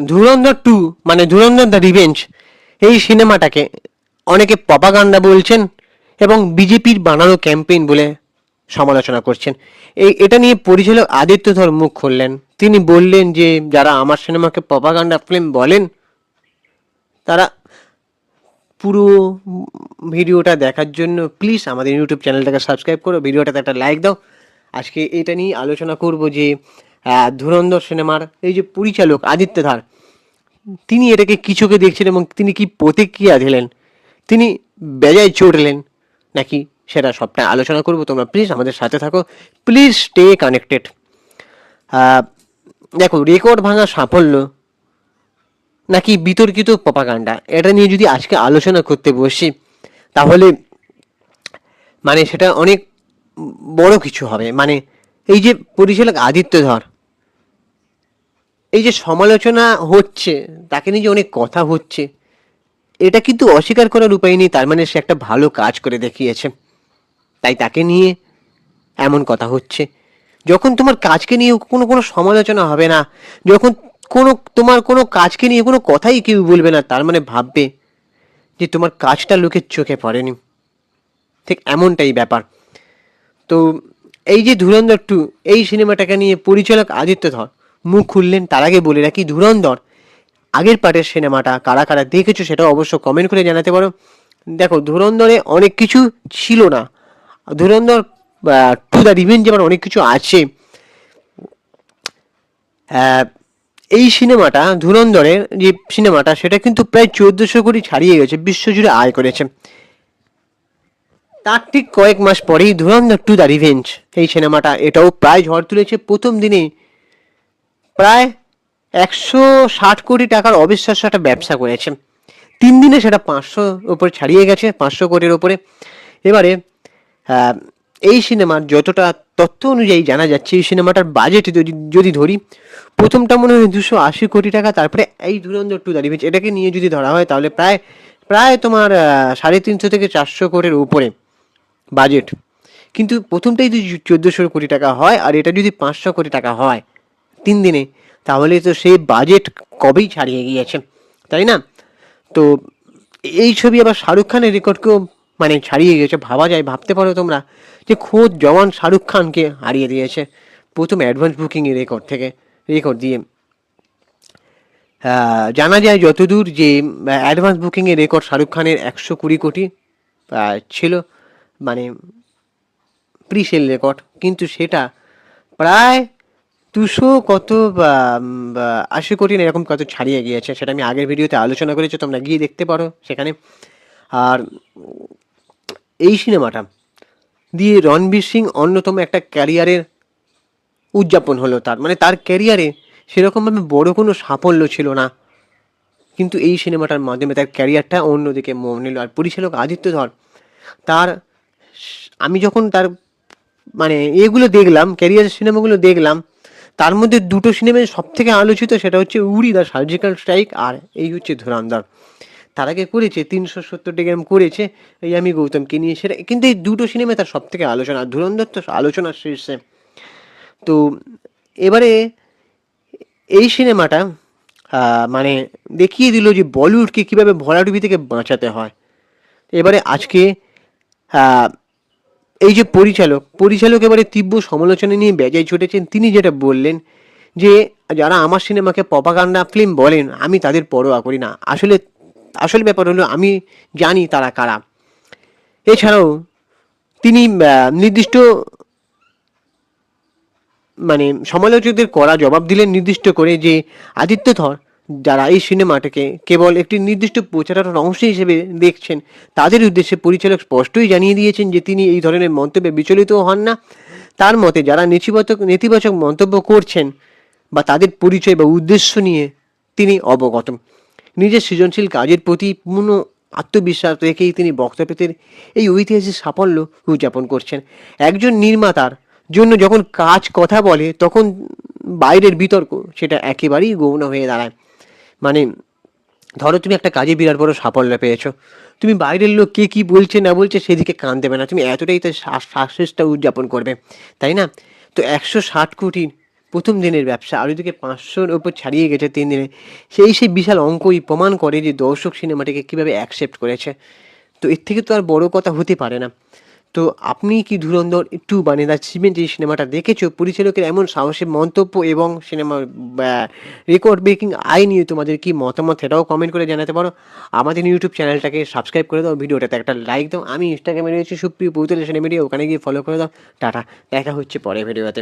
ধুরন্ধর 2 মানে ধুরন্ধর the revenge এই সিনেমাটাকে অনেকে প্রপাগান্ডা বলছেন এবং বিজেপির বানানো ক্যাম্পেইন বলে সমালোচনা করছেন। এটা নিয়ে পরিচালক আদিত্য ধর মুখ খুললেন। তিনি বললেন যে যারা আমার সিনেমাকে প্রপাগান্ডা ফিল্ম বলেন তারা পুরো ভিডিওটা দেখার জন্য প্লিজ আমাদের ইউটিউব চ্যানেলটাকে সাবস্ক্রাইব করো, ভিডিওটাতে একটা লাইক দাও। আজকে এটা নিয়ে আলোচনা করব যে ধুরন্ধর সিনেমার এই যে পরিচালক আদিত্য ধার, তিনি এটাকে কি চোখে দেখছেন এবং তিনি কি প্রতিক্রিয়া দিলেন, তিনি বেজায় চড়লেন নাকি, সেটা সবটা আলোচনা করব। তোমরা প্লিজ আমাদের সাথে থাকো, প্লিজ স্টে কানেক্টেড। দেখো, রেকর্ড ভাঙা সাফল্য নাকি বিতর্কিত প্রপাগান্ডা, এটা নিয়ে যদি আজকে আলোচনা করতে বসি তাহলে মানে সেটা অনেক বড় কিছু হবে। মানে এই যে পরিচালক আদিত্য ধর, এই যে সমালোচনা হচ্ছে, তাকে নিয়ে যে অনেক কথা হচ্ছে, এটা কিন্তু অস্বীকার করার উপায় নেই। তার মানে সে একটা ভালো কাজ করে দেখিয়েছে, তাই তাকে নিয়ে এমন কথা হচ্ছে। যখন তোমার কাজকে নিয়ে কোনো কোনো সমালোচনা হবে না, যখন তোমার কোনো কাজকে নিয়ে কোনো কথাই কেউ বলবে না, তার মানে ভাববে যে তোমার কাজটা লোকের চোখে পড়েনি। ঠিক এমনটাই ব্যাপার। তো এই যে ধুরন্ধর 2 এই সিনেমাটাকে নিয়ে পরিচালক আদিত্য ধর মুখ খুললেন। তার আগে বলে রাখি, ধুরন্ধর আগের পার্টের সিনেমাটা কারা কারা দেখেছো সেটা অবশ্য কমেন্ট করে জানাতে পারো। দেখো, ধুরন্ধরে অনেক কিছু ছিল না, ধুরন্ধর 2 দ্য রিভেঞ্জ আবার অনেক কিছু আছে। এই সিনেমাটা ধুরন্ধরের যে সিনেমাটা সেটা কিন্তু প্রায় 1400 কোটি ছাড়িয়ে গেছে, বিশ্বজুড়ে আয় করেছে। তার ঠিক কয়েক মাস পরেই ধুরন্ধর 2 দ্য রিভেঞ্জ এই সিনেমাটা এটাও প্রায় ঝড় তুলেছে। প্রথম দিনে প্রায় 160 কোটি টাকার অবিশ্বাস্য একটা ব্যবসা করেছে। 3 দিনে সেটা 500 ওপরে ছাড়িয়ে গেছে, 500 কোটির ওপরে। এবারে এই সিনেমার যতটা তথ্য অনুযায়ী জানা যাচ্ছে, এই সিনেমাটার বাজেট যদি ধরি, প্রথমটা মনে হয় 280 কোটি টাকা, তারপরে এই ধুরন্ধর 2 দ্য রিভেঞ্জ এটাকে নিয়ে যদি ধরা হয় তাহলে প্রায় প্রায় তোমার 350 থেকে 400 কোটির উপরে বাজেট। কিন্তু প্রথমটাই যদি 1400 কোটি টাকা হয় আর এটা যদি 500 কোটি টাকা হয় 3 দিনে, তাহলে তো সেই বাজেট কবেই ছাড়িয়ে গিয়েছে, তাই না? তো এই ছবি আবার শাহরুখ খানের রেকর্ডকেও মানে ছাড়িয়ে গিয়েছে। ভাবা যায়, ভাবতে পারো তোমরা যে খোদ জওয়ান শাহরুখ খানকে হারিয়ে দিয়েছে প্রথম অ্যাডভান্স বুকিংয়ের রেকর্ড দিয়ে। জানা যায় যতদূর যে অ্যাডভান্স বুকিংয়ের রেকর্ড শাহরুখ খানের 120 কোটি ছিল, মানে প্রি সেল রেকর্ড, কিন্তু সেটা প্রায় 280 কোটি না এরকম কত ছাড়িয়ে গিয়েছে। সেটা আমি আগের ভিডিওতে আলোচনা করেছি, তোমরা গিয়ে দেখতে পারো সেখানে। আর এই সিনেমাটা দিয়ে রণবীর সিং অন্যতম একটা ক্যারিয়ারের উদযাপন হলো। তার মানে তার ক্যারিয়ারে সেরকমভাবে বড় কোনো সাফল্য ছিল না, কিন্তু এই সিনেমাটার মাধ্যমে তার ক্যারিয়ারটা অন্যদিকে মোড় নিল। আর পরিচালক আদিত্য ধর, তার আমি যখন তার মানে এগুলো দেখলাম, ক্যারিয়ার সিনেমাগুলো দেখলাম, তার মধ্যে দুটো সিনেমায় সব থেকে আলোচিত, সেটা হচ্ছে উড়ি দ্য সার্জিক্যাল স্ট্রাইক, আর এই হচ্ছে ধুরন্ধর। তার আগে করেছে 370 করেছে এই আমি গৌতমকে নিয়ে, সেটা কিন্তু এই দুটো সিনেমায় তার সব থেকে আলোচনা। ধুরন্ধর তো আলোচনার শীর্ষে। তো এবারে এই সিনেমাটা মানে দেখিয়ে দিল যে বলিউডকে কীভাবে ভরাডুবি থেকে বাঁচাতে হয়। এবারে আজকে এই যে পরিচালক এবারে তীব্র সমালোচনা নিয়ে বেজায় ছুটেছেন। তিনি যেটা বললেন যে যারা আমার সিনেমাকে প্রপাগান্ডা ফিল্ম বলেন আমি তাদের পরোয়া করি না। আসল ব্যাপার হলো আমি জানি তারা কারা। এছাড়াও তিনি নির্দিষ্ট মানে সমালোচকদের করা জবাব দিলেন নির্দিষ্ট করে যে আদিত্য ধর যারা এই সিনেমাটাকে কেবল একটি নির্দিষ্ট প্রচারের অংশ হিসেবে দেখছেন, তাদের উদ্দেশ্যে পরিচালক স্পষ্টই জানিয়ে দিয়েছেন যে তিনি এই ধরনের মন্তব্যে বিচলিত হন না। তার মতে যারা নেতিবাচক মন্তব্য করছেন বা তাদের পরিচয় বা উদ্দেশ্য নিয়ে তিনি অবগত। নিজের সৃজনশীল কাজের প্রতি পূর্ণ আত্মবিশ্বাস রেখেই তিনি বক্তব্যের এই ঐতিহাসিক সাফল্য উদযাপন করছেন। একজন নির্মাতার জন্য যখন কথা বলে তখন বাইরের বিতর্ক সেটা একেবারেই গৌণ হয়ে দাঁড়ায়। মানে ধরো তুমি একটা কাজে বিরাট বড় সাফল্য পেয়েছো, তুমি বাইরের লোক কে কী বলছে না বলছে সেদিকে কান দেবে না, তুমি এতটাই তো সাকসেসটা উদযাপন করবে, তাই না? তো 160 কোটি প্রথম দিনের ব্যবসা আর ওইদিকে 500-র ওপর ছাড়িয়ে গেছে 3 দিনে। সেই বিশাল অঙ্কই প্রমাণ করে যে দর্শক সিনেমাটিকে কীভাবে অ্যাকসেপ্ট করেছে। তো এর থেকে তো আর বড় কথা হতে পারে না। তো আপনি কি ধুরন্ধর 2 মানে দ্য সিমেন্ট এই সিনেমাটা দেখেছো? পরিচালকের এমন সাহসী মন্তব্য এবং সিনেমার রেকর্ড ব্রেকিং আয় নিয়ে তোমাদের কি মতামত সেটাও কমেন্ট করে জানাতে পারো। আমাদের ইউটিউব চ্যানেলটাকে সাবস্ক্রাইব করে দাও, ভিডিওটাতে একটা লাইক দাও। আমি ইনস্টাগ্রামে রয়েছি সুপ্রিয় পৌতলে সিনেমিডিয়া, ওখানে গিয়ে ফলো করে দাও। টাটা, দেখা হচ্ছে পরের ভিডিওতে।